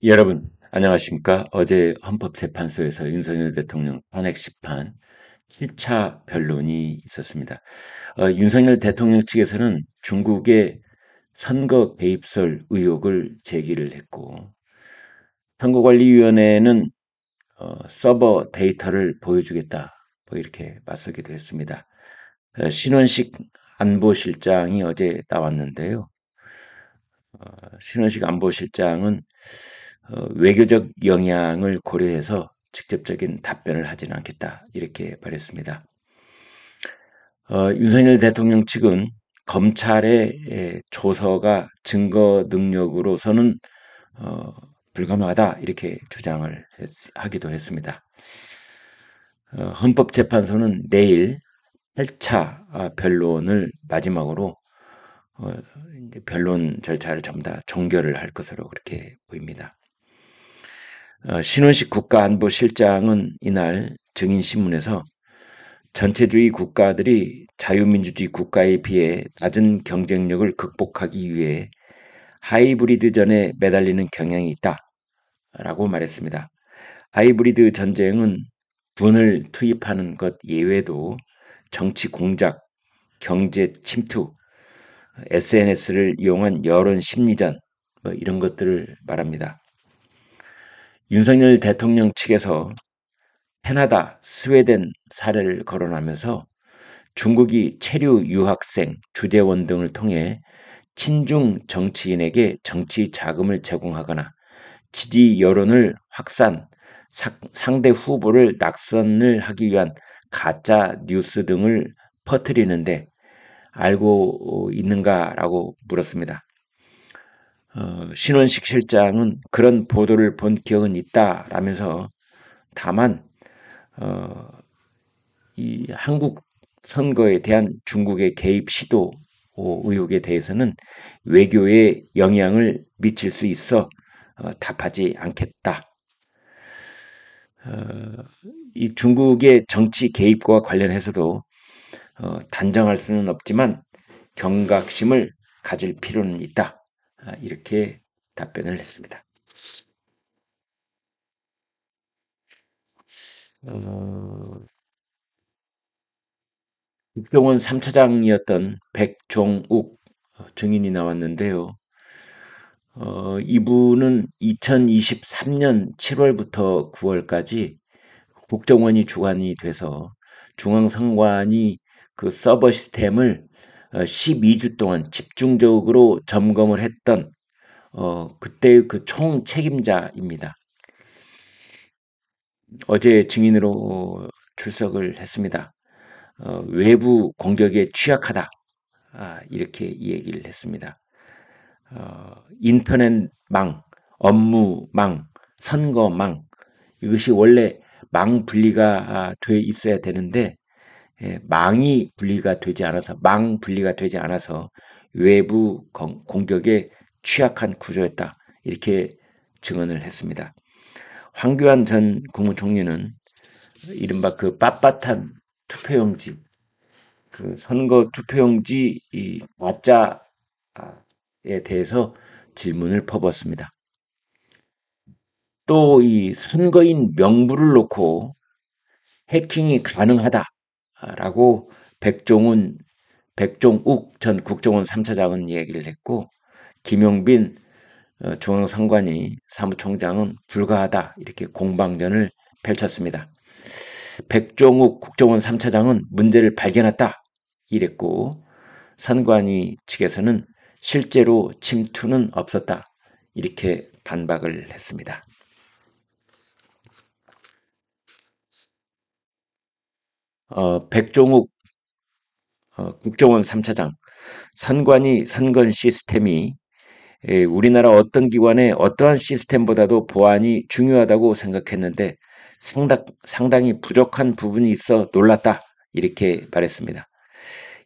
여러분, 안녕하십니까? 어제 헌법재판소에서 윤석열 대통령 탄핵 심판 7차 변론이 있었습니다. 윤석열 대통령 측에서는 중국의 선거 개입설 의혹을 제기를 했고, 선거관리위원회는 서버 데이터를 보여주겠다, 뭐 이렇게 맞서기도 했습니다. 신원식 안보실장이 어제 나왔는데요. 신원식 안보실장은 외교적 영향을 고려해서 직접적인 답변을 하지는 않겠다 이렇게 말했습니다. 윤석열 대통령 측은 검찰의 조서가 증거 능력으로서는 어, 불가능하다 이렇게 주장을 하기도 했습니다. 헌법재판소는 내일 8차 변론을 마지막으로 이제 변론 절차를 전부 다 종결을 할 것으로 그렇게 보입니다. 신원식 국가안보실장은 이날 증인신문에서 전체주의 국가들이 자유민주주의 국가에 비해 낮은 경쟁력을 극복하기 위해 하이브리드전에 매달리는 경향이 있다라고 말했습니다. 하이브리드 전쟁은 군을 투입하는 것 예외도 정치 공작, 경제 침투, SNS를 이용한 여론 심리전 뭐 이런 것들을 말합니다. 윤석열 대통령 측에서 캐나다, 스웨덴 사례를 거론하면서 중국이 체류 유학생, 주재원 등을 통해 친중 정치인에게 정치 자금을 제공하거나 지지 여론을 확산, 상대 후보를 낙선을 하기 위한 가짜 뉴스 등을 퍼뜨리는데 알고 있는가라고 물었습니다. 신원식 실장은 그런 보도를 본 기억은 있다라면서 다만 이 한국 선거에 대한 중국의 개입 시도 의혹에 대해서는 외교에 영향을 미칠 수 있어 답하지 않겠다. 이 중국의 정치 개입과 관련해서도 단정할 수는 없지만 경각심을 가질 필요는 있다. 이렇게 답변을 했습니다. 어, 국정원 3차장이었던 백종욱 증인이 나왔는데요. 이분은 2023년 7월부터 9월까지 국정원이 주관이 돼서 중앙선관위 그 서버 시스템을 12주 동안 집중적으로 점검을 했던 그때의 그 총 책임자입니다. 어제 증인으로 출석을 했습니다. 외부 공격에 취약하다. 이렇게 이야기를 했습니다. 인터넷망, 업무망, 선거망 이것이 원래 망 분리가 돼 있어야 되는데 망이 분리가 되지 않아서 망 분리가 되지 않아서 외부 공격에 취약한 구조였다. 이렇게 증언을 했습니다. 황교안 전 국무총리는 이른바 그 빳빳한 투표용지, 그 선거 투표용지 이 가짜에 대해서 질문을 퍼붓습니다. 또 이 선거인 명부를 놓고 해킹이 가능하다라고 백종욱 전 국정원 3차장은 얘기를 했고 김용빈 중앙선관위 사무총장은 불가하다 이렇게 공방전을 펼쳤습니다. 백종욱 국정원 3차장은 문제를 발견했다 이랬고 선관위 측에서는 실제로 침투는 없었다 이렇게 반박을 했습니다. 백종욱 국정원 3차장 선관위 선건 시스템이 우리나라 어떤 기관의 어떠한 시스템보다도 보안이 중요하다고 생각했는데 상당히 부족한 부분이 있어 놀랐다 이렇게 말했습니다.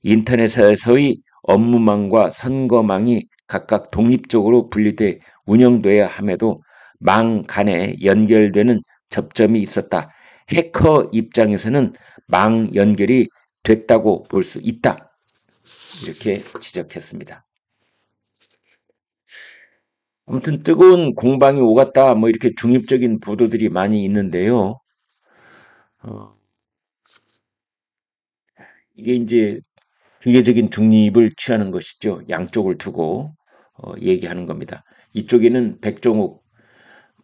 인터넷에서의 업무망과 선거망이 각각 독립적으로 분리돼 운영돼야 함에도 망 간에 연결되는 접점이 있었다. 해커 입장에서는 망 연결이 됐다고 볼 수 있다. 이렇게 지적했습니다. 아무튼 뜨거운 공방이 오갔다 뭐 이렇게 중립적인 보도들이 많이 있는데요. 어, 이게 이제 비례적인 중립을 취하는 것이죠. 양쪽을 두고 얘기하는 겁니다. 이쪽에는 백종욱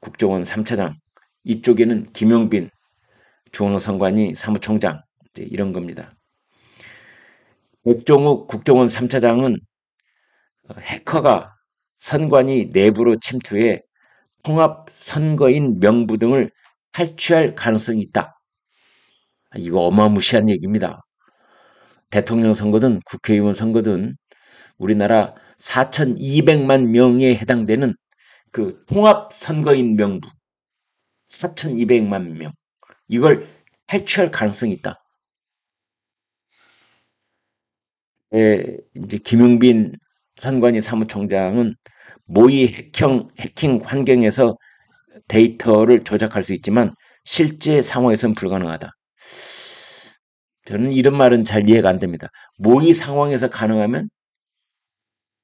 국정원 3차장, 이쪽에는 김용빈 중앙선관위 사무총장 이런 겁니다. 백종욱 국정원 3차장은 해커가 선관위 내부로 침투해 통합선거인 명부 등을 탈취할 가능성이 있다. 이거 어마무시한 얘기입니다. 대통령 선거든 국회의원 선거든 우리나라 4,200만 명에 해당되는 그 통합선거인 명부 4,200만 명 이걸 탈취할 가능성이 있다. 이제 김용빈 선관위 사무총장은 모의 해킹 환경에서 데이터를 조작할 수 있지만 실제 상황에서는 불가능하다. 저는 이런 말은 잘 이해가 안 됩니다. 모의 상황에서 가능하면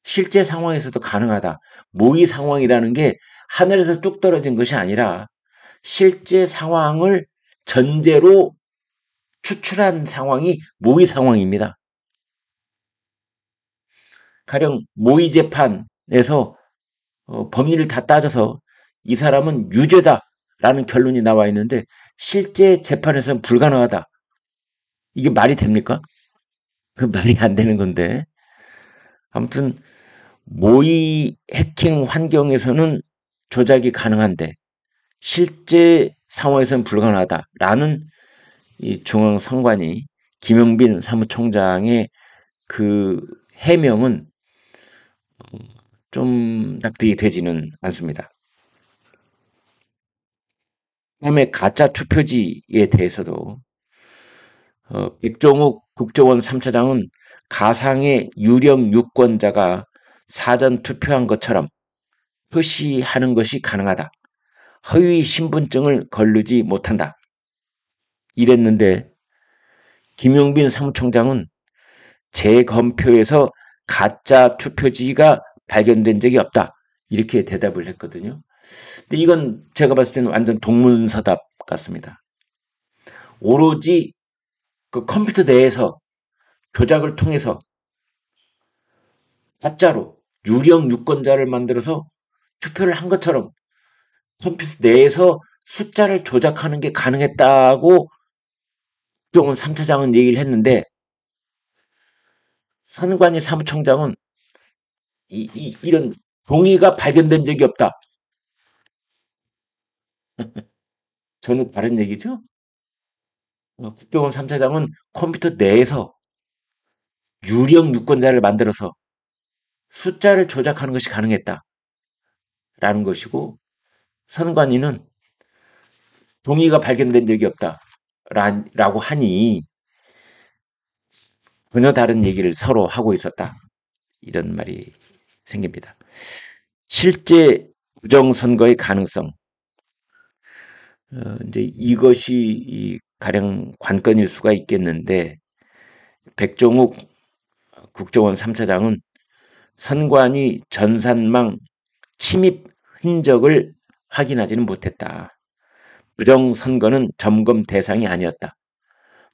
실제 상황에서도 가능하다. 모의 상황이라는 게 하늘에서 뚝 떨어진 것이 아니라 실제 상황을 전제로 추출한 상황이 모의 상황입니다. 가령 모의 재판에서 법리를 다 따져서 이 사람은 유죄다라는 결론이 나와 있는데 실제 재판에서는 불가능하다. 이게 말이 됩니까? 그 말이 안 되는 건데. 아무튼 모의 해킹 환경에서는 조작이 가능한데 실제 상황에서는 불가능하다라는 이 중앙선관위 김용빈 사무총장의 그 해명은 좀 납득이 되지는 않습니다. 그다음에 가짜 투표지에 대해서도 백종욱 국정원 3차장은 가상의 유령 유권자가 사전 투표한 것처럼 표시하는 것이 가능하다. 허위 신분증을 거르지 못한다. 이랬는데 김용빈 사무총장은 재검표에서 가짜 투표지가 발견된 적이 없다. 이렇게 대답을 했거든요. 근데 이건 제가 봤을 때는 완전 동문서답 같습니다. 오로지 그 컴퓨터 내에서 조작을 통해서 가짜로 유령 유권자를 만들어서 투표를 한 것처럼 컴퓨터 내에서 숫자를 조작하는 게 가능했다고 국정원 3차장은 얘기를 했는데 선관위 사무총장은 이런 동의가 발견된 적이 없다. 저는 다른 얘기죠. 국정원 3차장은 컴퓨터 내에서 유령 유권자를 만들어서 숫자를 조작하는 것이 가능했다라는 것이고 선관위는 동의가 발견된 적이 없다라고 하니 전혀 다른 얘기를 서로 하고 있었다. 이런 말이 생깁니다. 실제 부정선거의 가능성. 이제 이것이 가령 관건일 수가 있겠는데 백종욱 국정원 3차장은 선관위 전산망 침입 흔적을 확인하지는 못했다. 부정선거는 점검 대상이 아니었다.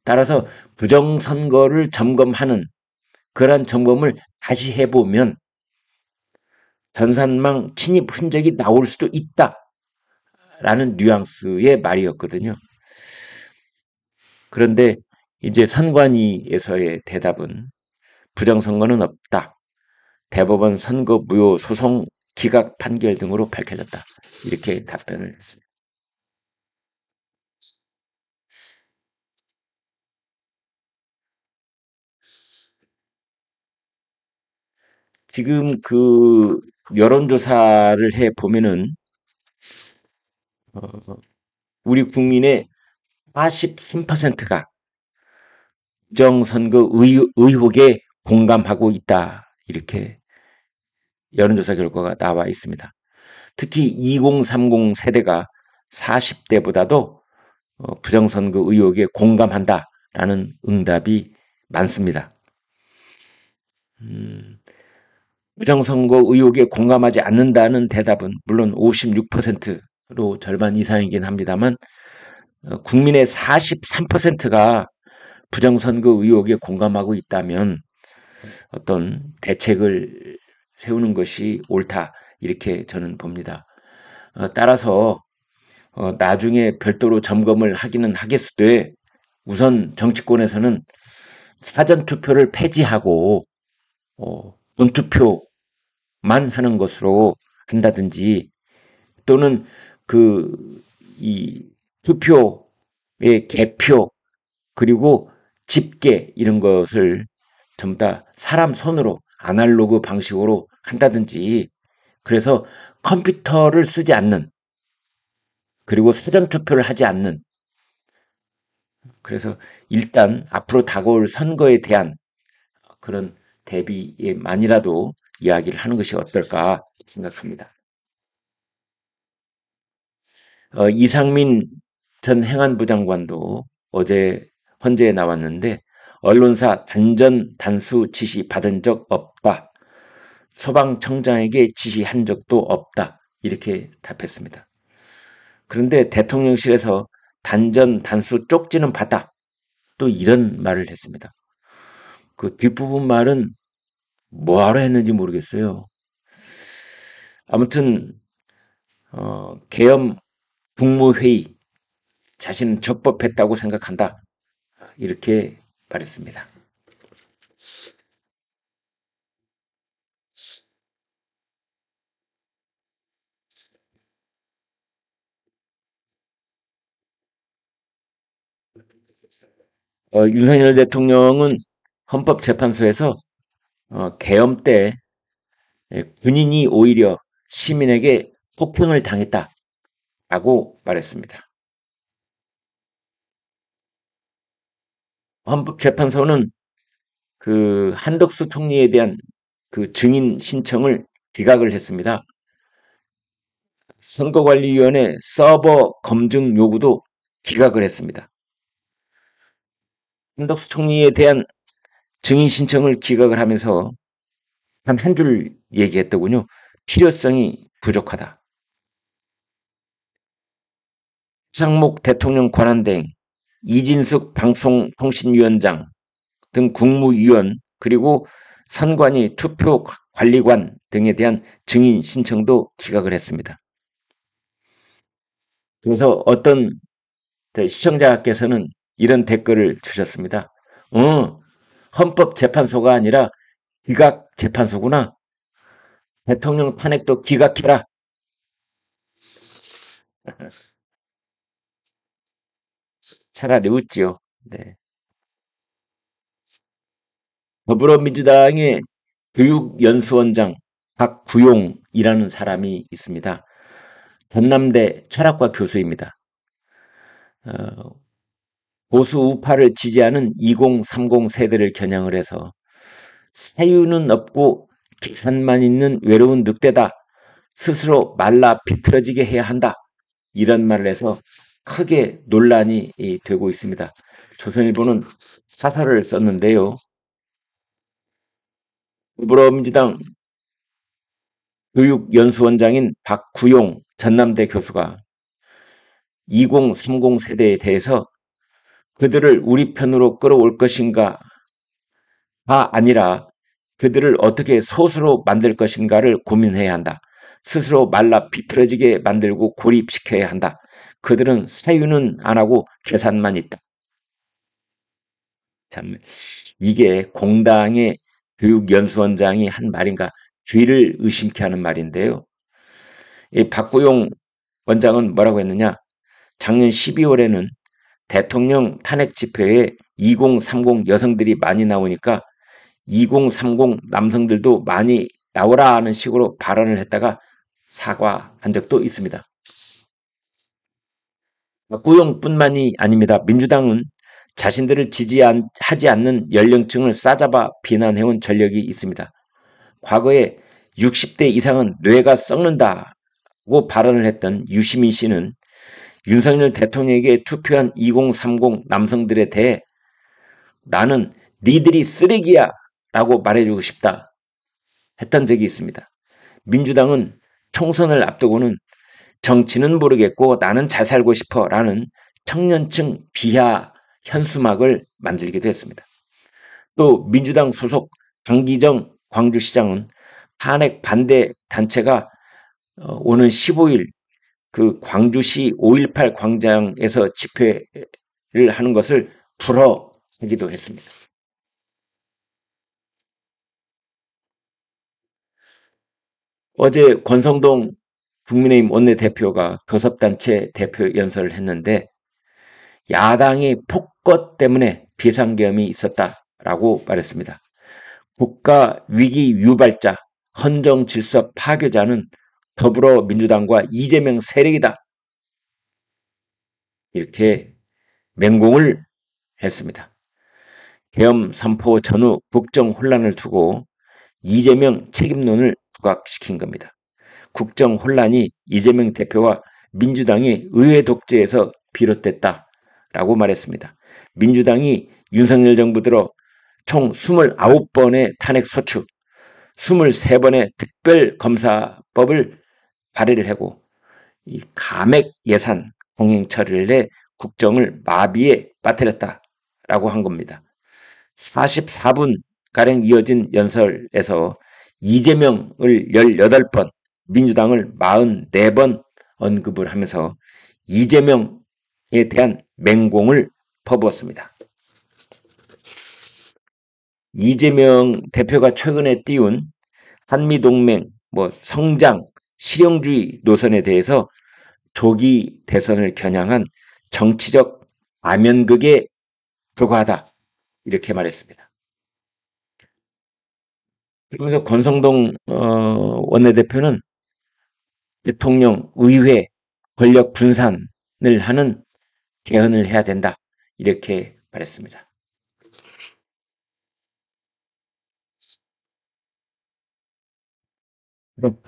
따라서 부정선거를 점검하는 그러한 점검을 다시 해보면 전산망 침입 흔적이 나올 수도 있다라는 뉘앙스의 말이었거든요. 그런데 이제 선관위에서의 대답은 부정선거는 없다. 대법원 선거무효 소송 기각 판결 등으로 밝혀졌다. 이렇게 답변을 했습니다. 지금 그 여론조사를 해 보면은 우리 국민의 43%가 부정선거 의혹에 공감하고 있다. 이렇게 여론조사 결과가 나와 있습니다. 특히 2030 세대가 40대보다도 부정선거 의혹에 공감한다라는 응답이 많습니다. 부정선거 의혹에 공감하지 않는다는 대답은 물론 56%로 절반 이상이긴 합니다만 국민의 43%가 부정선거 의혹에 공감하고 있다면 어떤 대책을 세우는 것이 옳다 이렇게 저는 봅니다. 따라서 나중에 별도로 점검을 하기는 하겠으되 우선 정치권에서는 사전투표를 폐지하고 본투표만 하는 것으로 한다든지 또는 이 투표의 개표 그리고 집계 이런 것을 전부 다 사람 손으로 아날로그 방식으로 한다든지 그래서 컴퓨터를 쓰지 않는 그리고 사전투표를 하지 않는 그래서 일단 앞으로 다가올 선거에 대한 그런 대비에만이라도 이야기를 하는 것이 어떨까 생각합니다. 이상민 전 행안부 장관도 어제 헌재에 나왔는데 언론사 단전 단수 지시 받은 적 없다. 소방청장에게 지시한 적도 없다. 이렇게 답했습니다. 그런데 대통령실에서 단전 단수 쪽지는 받아. 또 이런 말을 했습니다. 그 뒷부분 말은 뭐하러 했는지 모르겠어요. 아무튼 계엄 국무회의 자신은 적법했다고 생각한다. 이렇게 말했습니다. 윤석열 대통령은 헌법재판소에서 계엄 때 군인이 오히려 시민에게 폭행을 당했다라고 말했습니다. 헌법재판소는 그 한덕수 총리에 대한 그 증인 신청을 기각을 했습니다. 선거관리위원회 서버 검증 요구도 기각을 했습니다. 한덕수 총리에 대한 증인 신청을 기각을 하면서 한 줄 얘기했더군요. 필요성이 부족하다. 최상목 대통령 권한대행, 이진숙 방송통신위원장 등 국무위원 그리고 선관위 투표관리관 등에 대한 증인 신청도 기각을 했습니다. 그래서 어떤 시청자께서는 이런 댓글을 주셨습니다. 헌법재판소가 아니라 기각재판소구나. 대통령 탄핵도 기각해라. 차라리 웃지요. 네. 더불어민주당의 교육연수원장 박구용이라는 사람이 있습니다. 전남대 철학과 교수입니다. 보수 우파를 지지하는 2030 세대를 겨냥을 해서 사유는 없고 계산만 있는 외로운 늑대다. 스스로 말라 비틀어지게 해야 한다. 이런 말을 해서 크게 논란이 되고 있습니다. 조선일보는 사설을 썼는데요. 더불어민주당 교육연수원장인 박구용 전남대 교수가 2030 세대에 대해서 그들을 우리 편으로 끌어올 것인가가 아니라 그들을 어떻게 소수로 만들 것인가를 고민해야 한다. 스스로 말라 비틀어지게 만들고 고립시켜야 한다. 그들은 사유는 안 하고 계산만 있다. 참 이게 공당의 교육연수원장이 한 말인가 귀를 의심케 하는 말인데요. 이 박구용 원장은 뭐라고 했느냐. 작년 12월에는 대통령 탄핵 집회에 2030 여성들이 많이 나오니까 2030 남성들도 많이 나오라 하는 식으로 발언을 했다가 사과한 적도 있습니다. 박구용뿐만이 아닙니다. 민주당은 자신들을 지지하지 않는 연령층을 싸잡아 비난해온 전력이 있습니다. 과거에 60대 이상은 뇌가 썩는다고 발언을 했던 유시민 씨는 윤석열 대통령에게 투표한 2030 남성들에 대해 나는 니들이 쓰레기야 라고 말해주고 싶다. 했던 적이 있습니다. 민주당은 총선을 앞두고는 정치는 모르겠고 나는 잘 살고 싶어 라는 청년층 비하 현수막을 만들기도 했습니다. 또 민주당 소속 강기정 광주시장은 탄핵 반대 단체가 오는 15일 그 광주시 5.18 광장에서 집회를 하는 것을 불허하기도 했습니다. 어제 권성동 국민의힘 원내대표가 교섭단체 대표 연설을 했는데 야당이 폭거 때문에 비상계엄이 있었다라고 말했습니다. 국가 위기 유발자, 헌정 질서 파괴자는 더불어민주당과 이재명 세력이다. 이렇게 맹공을 했습니다. 계엄 선포 전후 국정 혼란을 두고 이재명 책임론을 부각시킨 겁니다. 국정 혼란이 이재명 대표와 민주당의 의회 독재에서 비롯됐다라고 말했습니다. 민주당이 윤석열 정부 들어 총 29번의 탄핵 소추, 23번의 특별검사법을 발의를 하고 이 감액 예산 공행 처리를 해 국정을 마비에 빠뜨렸다라고 한 겁니다. 44분가량 이어진 연설에서 이재명을 18번, 민주당을 44번 언급을 하면서 이재명에 대한 맹공을 퍼부었습니다. 이재명 대표가 최근에 띄운 한미동맹, 성장, 실용주의 노선에 대해서 조기 대선을 겨냥한 정치적 아면극에 불과하다. 이렇게 말했습니다. 그러면서 권성동 원내대표는 대통령, 의회, 권력 분산을 하는 개헌을 해야 된다. 이렇게 말했습니다. 그럼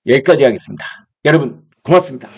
여기까지 하겠습니다. 여러분 고맙습니다.